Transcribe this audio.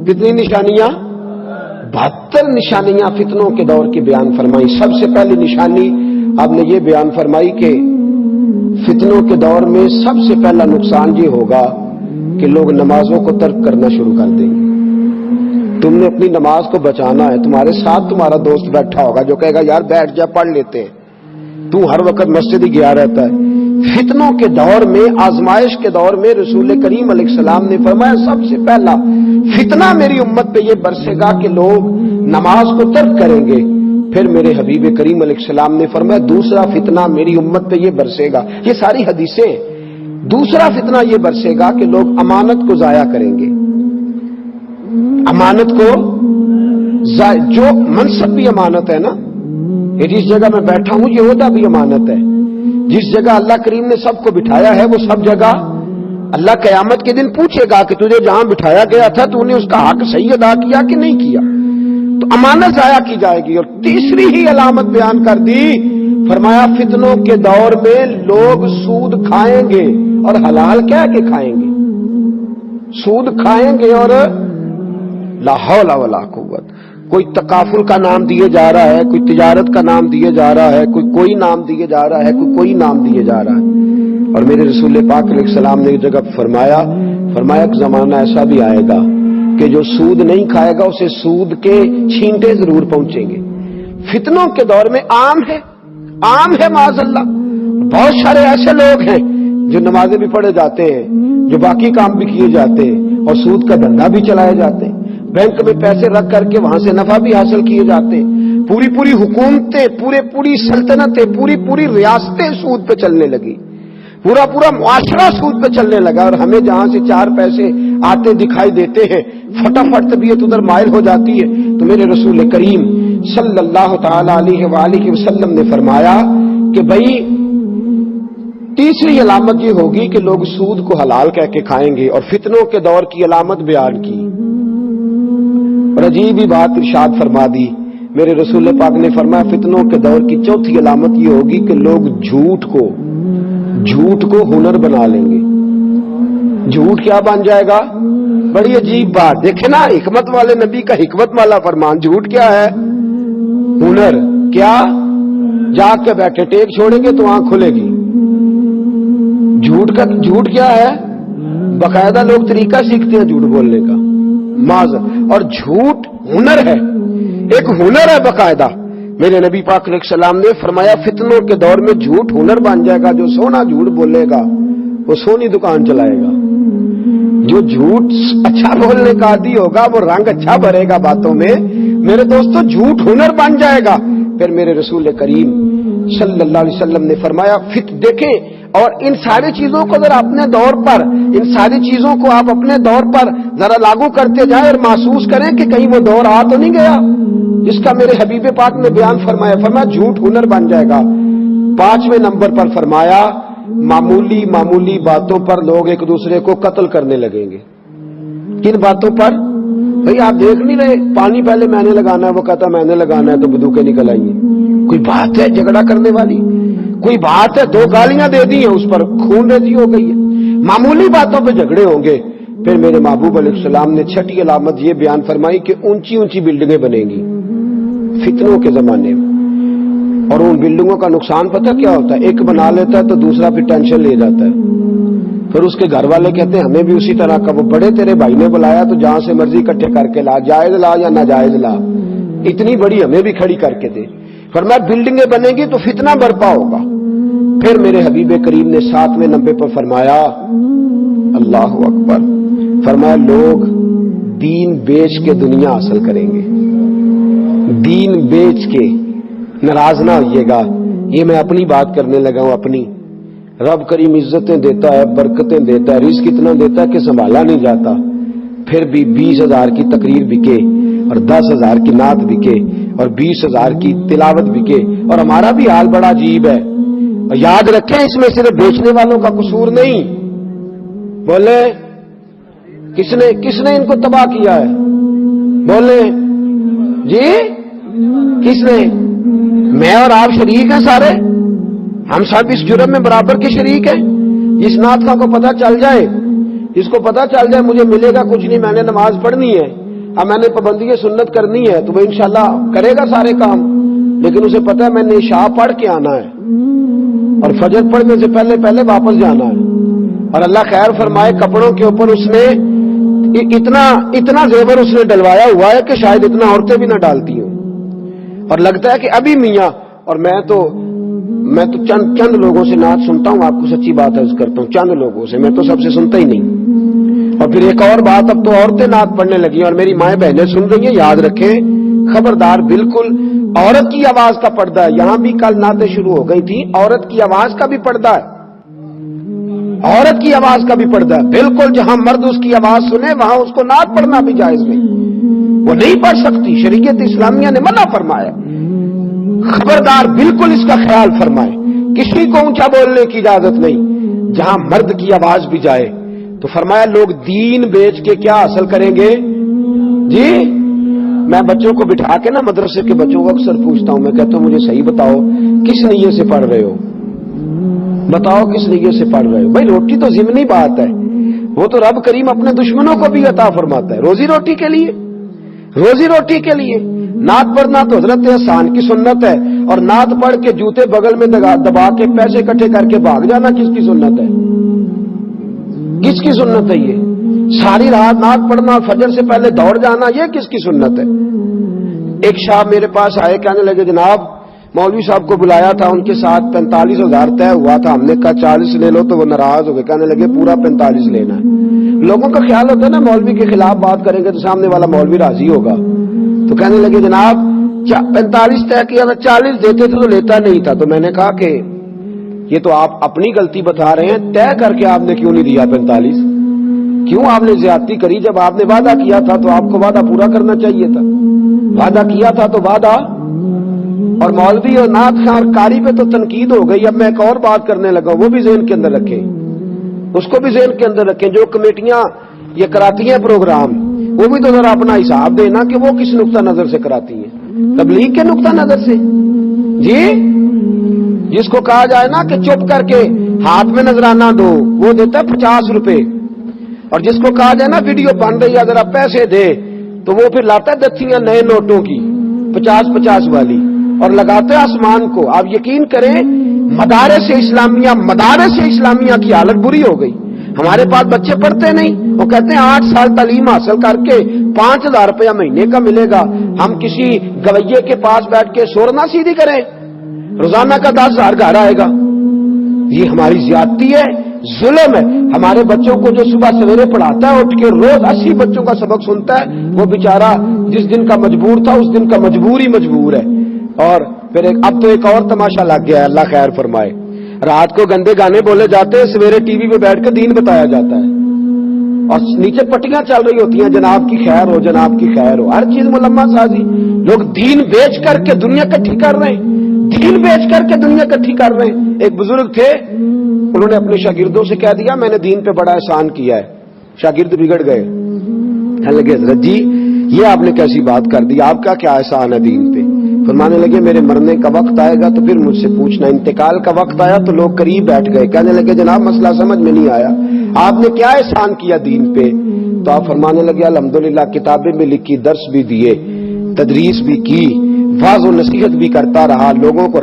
کتنی نشانیاں؟ 72 نشانیاں فتنوں کے دور کی بیان فرمائی. سب سے پہلی نشانی آپ نے یہ بیان فرمائی کہ فتنوں کے دور میں سب سے پہلا نقصان یہ ہوگا کہ لوگ نمازوں کو ترک کرنا شروع کر دیں گے. تم نے اپنی نماز کو بچانا ہے. تمہارے ساتھ تمہارا دوست بیٹھا ہوگا جو کہے گا یار بیٹھ جا پڑھ لیتے ہیں, تو ہر وقت مسجد ہی گیا رہتا ہے. فتنوں کے دور میں, آزمائش کے دور میں رسول کریم علیہ السلام نے فرمایا سب سے پہلا فتنہ میری امت پہ یہ برسے گا کہ لوگ نماز کو ترک کریں گے. پھر میرے حبیب کریم علیہ السلام نے فرمایا دوسرا فتنہ میری امت پہ یہ برسے گا. یہ ساری حدیثیں. دوسرا فتنہ یہ برسے گا کہ لوگ امانت کو ضائع کریں گے. امانت کو جو منصب بھی امانت ہے نا, یہ جس جگہ میں بیٹھا ہوں یہ عہدہ بھی امانت ہے. جس جگہ اللہ کریم نے سب کو بٹھایا ہے وہ سب جگہ اللہ قیامت کے دن پوچھے گا کہ تجھے جہاں بٹھایا گیا تھا تو نے اس کا حق صحیح ادا کیا کہ نہیں کیا. تو امانت ضائع کی جائے گی. اور تیسری ہی علامت بیان کر دی, فرمایا فتنوں کے دور میں لوگ سود کھائیں گے اور حلال کہہ کے کھائیں گے. سود کھائیں گے اور لا حول ولا قوت. کوئی تکافل کا نام دیے جا رہا ہے, کوئی تجارت کا نام دیے جا رہا ہے, کوئی نام دیے جا رہا ہے, کوئی نام دیے جا رہا ہے. اور میرے رسول پاک علیہ السلام نے ایک جگہ فرمایا ایک زمانہ ایسا بھی آئے گا کہ جو سود نہیں کھائے گا اسے سود کے چھینٹے ضرور پہنچیں گے. فتنوں کے دور میں عام ہے معاذ اللہ. بہت سارے ایسے لوگ ہیں جو نمازیں بھی پڑھے جاتے ہیں, جو باقی کام بھی کیے جاتے ہیں اور سود کا دھندا بھی چلائے جاتے ہیں. بینک میں پیسے رکھ کر کے وہاں سے نفع بھی حاصل کیے جاتے ہیں. پوری حکومتیں, پوری سلطنتیں, پوری ریاستیں سود پہ چلنے لگی. پورا معاشرہ سود پہ چلنے لگا. اور ہمیں جہاں سے 4 پیسے آتے دکھائی دیتے ہیں فٹافٹ طبیعت ادھر مائل ہو جاتی ہے. تو میرے رسول کریم صلی اللہ تعالی علیہ وآلہ وسلم نے فرمایا کہ بھائی تیسری علامت یہ ہوگی کہ لوگ سود کو حلال کہہ کے کھائیں گے. اور فتنوں کے دور کی علامت بیان کی اور عجیب ہی بات ارشاد فرما دی. میرے رسول پاک نے فرمایا فتنوں کے دور کی چوتھی علامت یہ ہوگی کہ لوگ جھوٹ کو ہنر بنا لیں گے. جھوٹ کیا بن جائے گا؟ بڑی عجیب بات. دیکھیں نا حکمت والے نبی کا حکمت والا فرمان. جھوٹ کیا ہے؟ ہنر. کیا؟ جاگ کے بیٹھے ٹیک چھوڑیں گے تو آنکھ کھلے گی. جھوٹ کیا ہے؟ باقاعدہ لوگ طریقہ سیکھتے ہیں جھوٹ بولنے کا. اور جھوٹ ہنر ہے, ایک ہنر ہے باقاعدہ. میرے نبی پاک علیہ السلام نے فرمایا فتنوں کے دور میں جھوٹ ہنر بن جائے گا. جو سونا جھوٹ بولے گا وہ سونی دکان چلائے گا. جو جھوٹ اچھا بولنے کا عادی ہوگا وہ رنگ اچھا بھرے گا باتوں میں. میرے دوستو جھوٹ ہنر بن جائے گا. پھر میرے رسول کریم صلی اللہ علیہ وسلم نے فرمایا دیکھیں, اور ان ساری چیزوں کو ذرا اپنے دور پر, ان ساری چیزوں کو آپ اپنے دور پر ذرا لاگو کرتے جائیں اور محسوس کریں کہ کہیں وہ دور آ تو نہیں گیا جس کا میرے حبیب پاک نے بیان فرمایا جھوٹ ہنر بن جائے گا. 5ویں نمبر پر فرمایا معمولی باتوں پر لوگ ایک دوسرے کو قتل کرنے لگیں گے. کن باتوں پر؟ بھئی آپ دیکھ نہیں رہے, پانی پہلے میں نے لگانا ہے, وہ کہتا میں نے لگانا ہے تو بندوقیں نکل آئی ہیں. کوئی بات ہے جھگڑا کرنے والی؟ کوئی بات ہے 2 گالیاں دے دی ہیں اس پر خون ریزی ہو گئی ہے. معمولی باتوں پہ جھگڑے ہوں گے. پھر میرے محبوب علیہ السلام نے 6ٹھی علامت یہ بیان فرمائی کہ اونچی بلڈنگیں بنیں گی فتنوں کے زمانے میں. اور ان بلڈنگوں کا نقصان پتہ کیا ہوتا ہے؟ ایک بنا لیتا ہے تو دوسرا پھر ٹینشن لے جاتا ہے. پھر اس کے گھر والے کہتے ہیں ہمیں بھی اسی طرح کا. وہ بڑے تیرے بھائی نے بلایا تو جہاں سے مرضی اکٹھے کر کے لا, جائز لا یا ناجائز لا, اتنی بڑی ہمیں بھی کھڑی کر کے دے. فرمایا بلڈنگیں بنیں گی تو فتنہ برپا ہوگا. پھر میرے حبیب کریم نے 7ویں نمبر پر فرمایا اللہ اکبر, فرمایا لوگ دین بیچ کے دنیا حاصل کریں گے. دین بیچ کے. ناراض نہ ہوئیے گا, یہ میں اپنی بات کرنے لگا ہوں. اپنی رب کریم عزتیں دیتا ہے, برکتیں دیتا ہے, رزق اتنا دیتا ہے کہ سنبھالا نہیں جاتا. پھر بھی 20,000 کی تقریر بکے اور 10,000 کی نعت بکے اور 20,000 کی تلاوت بکے. اور ہمارا بھی حال بڑا عجیب ہے. اور یاد رکھیں اس میں صرف بیچنے والوں کا قصور نہیں. بولے کس نے ان کو تباہ کیا ہے؟ بولے جی کس نے؟ میں اور آپ شریک ہیں سارے, ہم سب اس جرم میں برابر کے شریک ہیں. جس نعت کا کو پتہ چل جائے, جس کو پتہ چل جائے مجھے ملے گا کچھ نہیں, میں نے نماز پڑھنی ہے, اب میں نے پابندی سنت کرنی ہے تو وہ انشاءاللہ کرے گا سارے کام، لیکن اسے پتا ہے میں نے عشاء پڑھ کے آنا ہے اور فجر پڑھنے سے پہلے پہلے واپس جانا ہے. اور اللہ خیر فرمائے کپڑوں کے اوپر اس نے اتنا زیور اس نے ڈلوایا ہوا ہے کہ شاید اتنا عورتیں بھی نہ ڈالتی ہوں. اور لگتا ہے کہ ابھی میاں، اور میں تو چند لوگوں سے نعت سنتا ہوں، آپ کو سچی بات عرض کرتا ہوں، چند لوگوں سے، میں تو سب سے سنتا ہی نہیں. اور پھر ایک اور بات، اب تو عورتیں نعت پڑھنے لگی اور میری مائیں بہنیں سن رہی ہیں، یاد رکھیں خبردار، بالکل عورت کی آواز کا پردہ ہے. یہاں بھی کل نعتیں شروع ہو گئی تھی، عورت کی آواز کا بھی پردہ ہے، عورت کی آواز کا بھی پردہ ہے. بالکل جہاں مرد اس کی آواز سنے وہاں اس کو نعت پڑھنا بھی جائز نہیں، وہ نہیں پڑھ سکتی، شریعت اسلامیہ نے منع فرمایا. خبردار بالکل اس کا خیال فرمائے، کسی کو اونچا بولنے کی اجازت نہیں. جہاں مرد کی آواز بھی جائے تو فرمایا لوگ دین بیچ کے کیا حاصل کریں گے. جی میں بچوں کو بٹھا کے نا مدرسے کے بچوں کو اکثر پوچھتا ہوں، میں کہتا ہوں مجھے صحیح بتاؤ کس نیت سے پڑھ رہے ہو، بتاؤ کس نیت سے پڑھ رہے ہو. بھائی روٹی تو ضمنی بات ہے، وہ تو رب کریم اپنے دشمنوں کو بھی عطا فرماتا ہے، روزی روٹی کے لیے، روزی روٹی کے لیے. نعت پڑھنا تو حضرت احسان کی سنت ہے، اور نعت پڑھ کے جوتے بغل میں دبا کے پیسے اکٹھے کر کے بھاگ جانا کس کی سنت ہے؟ کس کی سنت ہے یہ؟ ساری رات نعت پڑھنا، فجر سے پہلے دوڑ جانا، یہ کس کی سنت ہے؟ ایک شاہ میرے پاس آئے، کہنے لگے جناب مولوی صاحب کو بلایا تھا، ان کے ساتھ 45,000 طے ہوا تھا، ہم نے کہا 40 لے لو، تو وہ ناراض ہو گئے، کہنے لگے پورا 45 لینا ہے. لوگوں کا خیال ہوتا ہے نا مولوی کے خلاف بات کریں گے تو سامنے والا مولوی راضی ہوگا، تو کہنے لگے جناب 45 طے کیا تھا، 40 دیتے تھے تو لیتا نہیں تھا. تو میں نے کہا کہ یہ تو آپ اپنی غلطی بتا رہے ہیں، طے کر کے آپ نے کیوں نہیں دیا 45؟ کیوں آپ نے زیادتی کری؟ جب آپ نے وعدہ کیا تھا تو آپ کو وعدہ پورا کرنا چاہیے تھا، وعدہ کیا تھا تو وعدہ. اور مولوی اور نعت خان قاری پہ تو تنقید ہو گئی. اب میں ایک اور بات کرنے لگا، وہ بھی ذہن کے اندر رکھیں، اس کو بھی ذہن کے اندر رکھیں. جو کمیٹیاں یہ کراتی ہیں پروگرام، وہ بھی تو ذرا اپنا حساب دینا کہ وہ کس نقطہ نظر سے کراتی ہیں، تبلیغ کے نقطہ نظر سے. جی جس کو کہا جائے نا کہ چپ کر کے ہاتھ میں نذرانہ دو، وہ دیتا ہے 50 روپے، اور جس کو کہا جائے نا ویڈیو بن رہی ہے ذرا پیسے دے، تو وہ پھر لاتا ہے دستیاں نئے نوٹوں کی 50-50 والی اور لگاتے ہیں آسمان کو. آپ یقین کریں مدارس اسلامیہ کی حالت بری ہو گئی. ہمارے پاس بچے پڑھتے نہیں، وہ کہتے ہیں 8 سال تعلیم حاصل کر کے 5,000 روپیہ مہینے کا ملے گا، ہم کسی گویے کے پاس بیٹھ کے سورنا سیدھی کریں، روزانہ کا 10,000 گھر آئے گا. یہ ہماری زیادتی ہے، ظلم ہے. ہمارے بچوں کو جو صبح سویرے پڑھاتا ہے، اٹھ کے روز 80 بچوں کا سبق سنتا ہے، وہ بیچارہ جس دن کا مجبور تھا اس دن کا مجبور ہے. اور پھر اب تو ایک اور تماشا لگ گیا ہے، اللہ خیر فرمائے. رات کو گندے گانے بولے جاتے ہیں، سویرے ٹی وی پہ بیٹھ کے دین بتایا جاتا ہے، اور نیچے پٹیاں چل رہی ہوتی ہیں جناب کی خیر ہو، جناب کی خیر ہو، ہر چیز ملما سازی. لوگ دین بیچ کر کے دنیا کٹھی کر رہے ہیں، دین بیچ کر کے دنیا کٹھی کر رہے ہیں. ایک بزرگ تھے، انہوں نے اپنے شاگردوں سے کہہ دیا میں نے دین پہ بڑا احسان کیا ہے. شاگرد بگڑ گئے، کہنے لگے حضرت جی یہ آپ نے کیسی بات کر دی، آپ کا کیا احسان ہے دین پہ؟ فرمانے لگے میرے مرنے کا وقت آئے گا تو پھر مجھ سے پوچھنا. انتقال کا وقت آیا تو لوگ قریب بیٹھ گئے، کہنے لگے جناب مسئلہ سمجھ میں نہیں آیا، آپ نے کیا احسان کیا دین پہ؟ تو آپ فرمانے لگے الحمدللہ کتابیں بھی لکھی، درس بھی دیے، تدریس بھی کی، واعظ و نصیحت بھی کرتا رہا، لوگوں کو